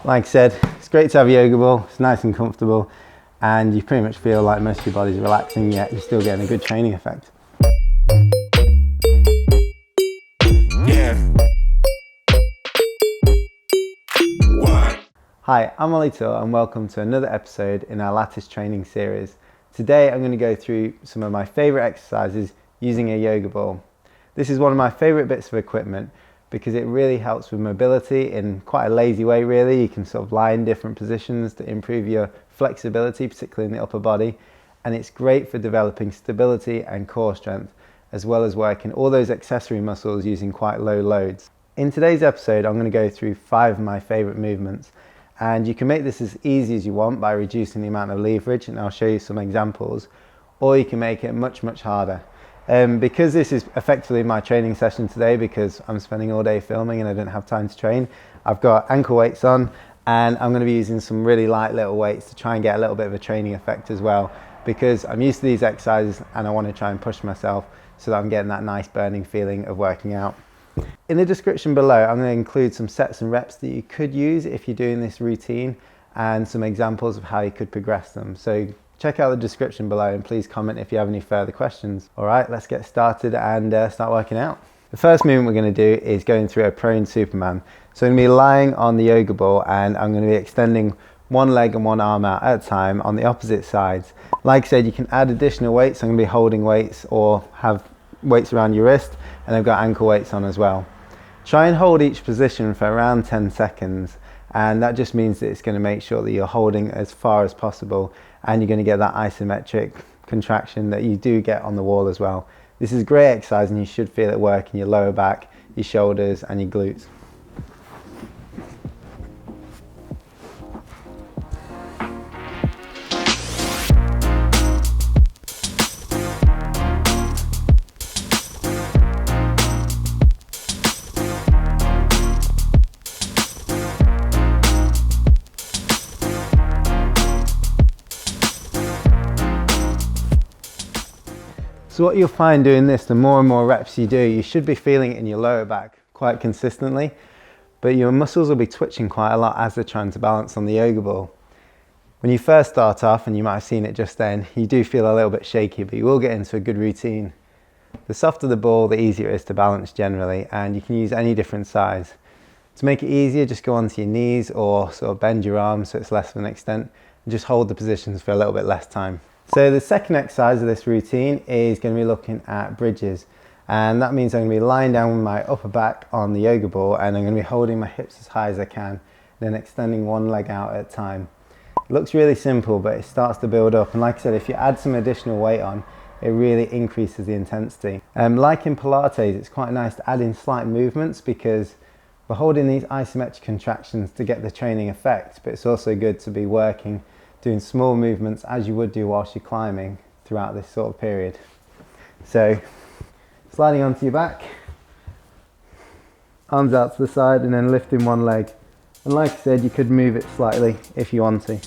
Like I said, it's great to have a yoga ball. It's nice and comfortable, and you pretty much feel like most of your body's relaxing, yet you're still getting a good training effect. Hi, I'm Ollie and welcome to another episode in our Lattice training series. Today I'm going to go through some of my favourite exercises using a yoga ball. This is one of my favourite bits of equipment because it really helps with mobility in quite a lazy way really. You can sort of lie in different positions to improve your flexibility, particularly in the upper body, and it's great for developing stability and core strength, as well as working all those accessory muscles using quite low loads. In today's episode I'm going to go through 5 of my favourite movements, and you can make this as easy as you want by reducing the amount of leverage, and I'll show you some examples, or you can make it much harder. Because this is effectively my training session today, because I'm spending all day filming and I don't have time to train, I've got ankle weights on, and I'm going to be using some really light little weights to try and get a little bit of a training effect as well, because I'm used to these exercises and I want to try and push myself so that I'm getting that nice burning feeling of working out. In the description below I'm going to include some sets and reps that you could use if you're doing this routine, and some examples of how you could progress them. So check out the description below and please comment if you have any further questions. Alright, let's get started and start working out. The first movement we're going to do is going through a prone Superman. So I'm going to be lying on the yoga ball and I'm going to be extending one leg and one arm out at a time on the opposite sides. Like I said, you can add additional weights. I'm going to be holding weights or have weights around your wrist, and I've got ankle weights on as well. Try and hold each position for around 10 seconds, and that just means that it's going to make sure that you're holding as far as possible, and you're going to get that isometric contraction that you do get on the wall as well. This is a great exercise and you should feel it work in your lower back, your shoulders and your glutes. So what you'll find doing this, the more and more reps you do, you should be feeling it in your lower back quite consistently, but your muscles will be twitching quite a lot as they're trying to balance on the yoga ball. When you first start off, and you might have seen it just then, you do feel a little bit shaky, but you will get into a good routine. The softer the ball, the easier it is to balance generally, and you can use any different size. To make it easier, just go onto your knees or sort of bend your arms so it's less of an extent, and just hold the positions for a little bit less time. So the second exercise of this routine is going to be looking at bridges, and that means I'm going to be lying down with my upper back on the yoga ball, and I'm going to be holding my hips as high as I can, then extending one leg out at a time. It looks really simple, but it starts to build up, and like I said, if you add some additional weight on, it really increases the intensity. Like in Pilates, it's quite nice to add in slight movements because we're holding these isometric contractions to get the training effect, but it's also good to be working, doing small movements as you would do whilst you're climbing throughout this sort of period. So sliding onto your back, arms out to the side and then lifting one leg. And like I said, you could move it slightly if you want to.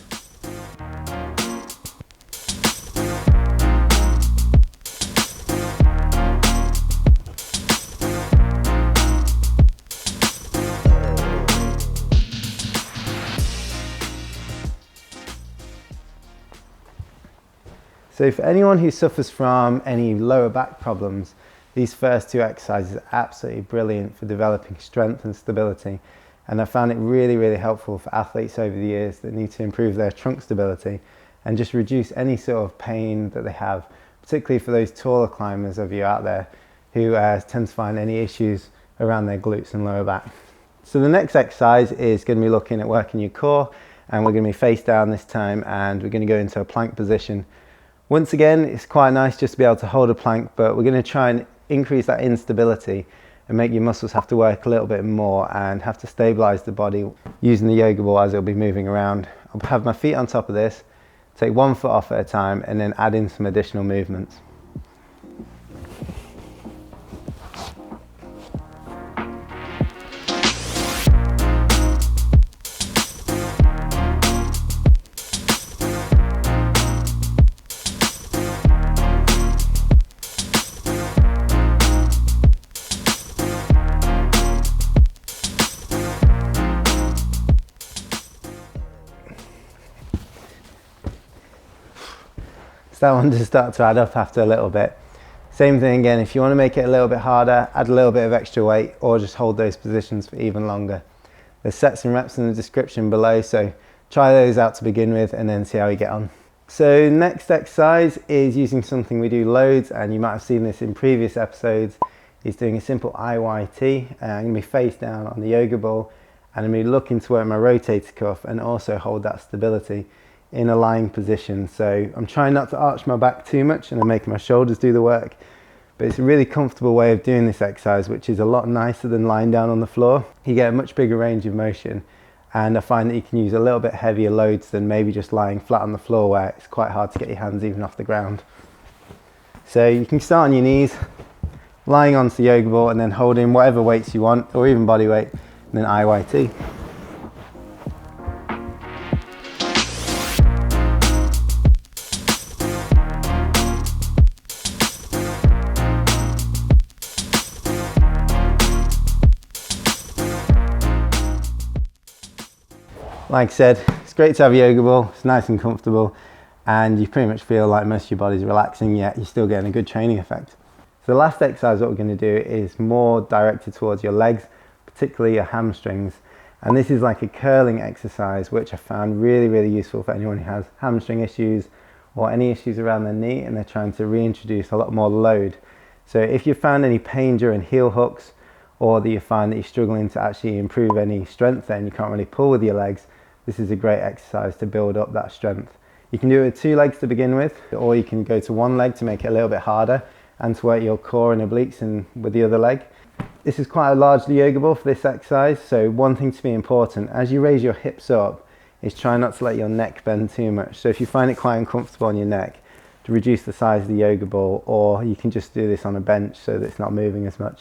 So for anyone who suffers from any lower back problems, these first 2 exercises are absolutely brilliant for developing strength and stability. And I found it really helpful for athletes over the years that need to improve their trunk stability and just reduce any sort of pain that they have, particularly for those taller climbers of you out there who tend to find any issues around their glutes and lower back. So the next exercise is going to be looking at working your core, and we're going to be face down this time, and we're going to go into a plank position. Once again, it's quite nice just to be able to hold a plank, but we're going to try and increase that instability and make your muscles have to work a little bit more and have to stabilize the body using the yoga ball as it'll be moving around. I'll have my feet on top of this, take one foot off at a time, and then add in some additional movements. that one does start to add up after a little bit. Same thing again, if you want to make it a little bit harder, add a little bit of extra weight or just hold those positions for even longer. There's sets and reps in the description below, so try those out to begin with and then see how you get on. So next exercise is using something we do loads, and you might have seen this in previous episodes, is doing a simple IYT. I'm going to be face down on the yoga ball and I'm going to be looking to work my rotator cuff and also hold that stability in a lying position. So I'm trying not to arch my back too much and I'm making my shoulders do the work. But it's a really comfortable way of doing this exercise, which is a lot nicer than lying down on the floor. You get a much bigger range of motion, and I find that you can use a little bit heavier loads than maybe just lying flat on the floor where it's quite hard to get your hands even off the ground. So you can start on your knees, lying onto the yoga ball and then holding whatever weights you want, or even body weight, and then IYT. Like I said, it's great to have a yoga ball, it's nice and comfortable, and you pretty much feel like most of your body's relaxing, yet you're still getting a good training effect. So the last exercise what we're going to do is more directed towards your legs, particularly your hamstrings. And this is like a curling exercise, which I found really useful for anyone who has hamstring issues or any issues around their knee and they're trying to reintroduce a lot more load. So if you found any pain during heel hooks, or that you find that you're struggling to actually improve any strength and you can't really pull with your legs, this is a great exercise to build up that strength. You can do it with 2 legs to begin with, or you can go to 1 leg to make it a little bit harder and to work your core and obliques and with the other leg. This is quite a large yoga ball for this exercise, so one thing to be important, as you raise your hips up, is try not to let your neck bend too much. So if you find it quite uncomfortable on your neck, to reduce the size of the yoga ball, or you can just do this on a bench so that it's not moving as much.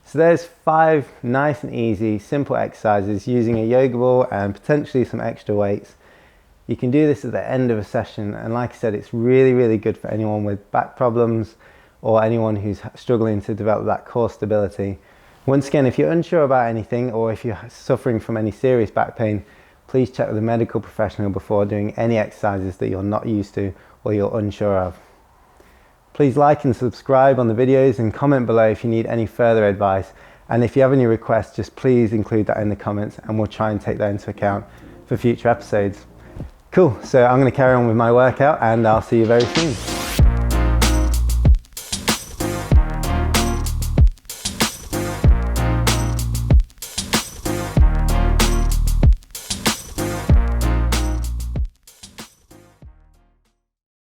So there's 5 nice and easy, simple exercises using a yoga ball and potentially some extra weights. You can do this at the end of a session, and like I said, it's really good for anyone with back problems or anyone who's struggling to develop that core stability. Once again, if you're unsure about anything or if you're suffering from any serious back pain, please check with a medical professional before doing any exercises that you're not used to or you're unsure of. Please like and subscribe on the videos and comment below if you need any further advice. And if you have any requests, just please include that in the comments and we'll try and take that into account for future episodes. Cool, so I'm going to carry on with my workout and I'll see you very soon.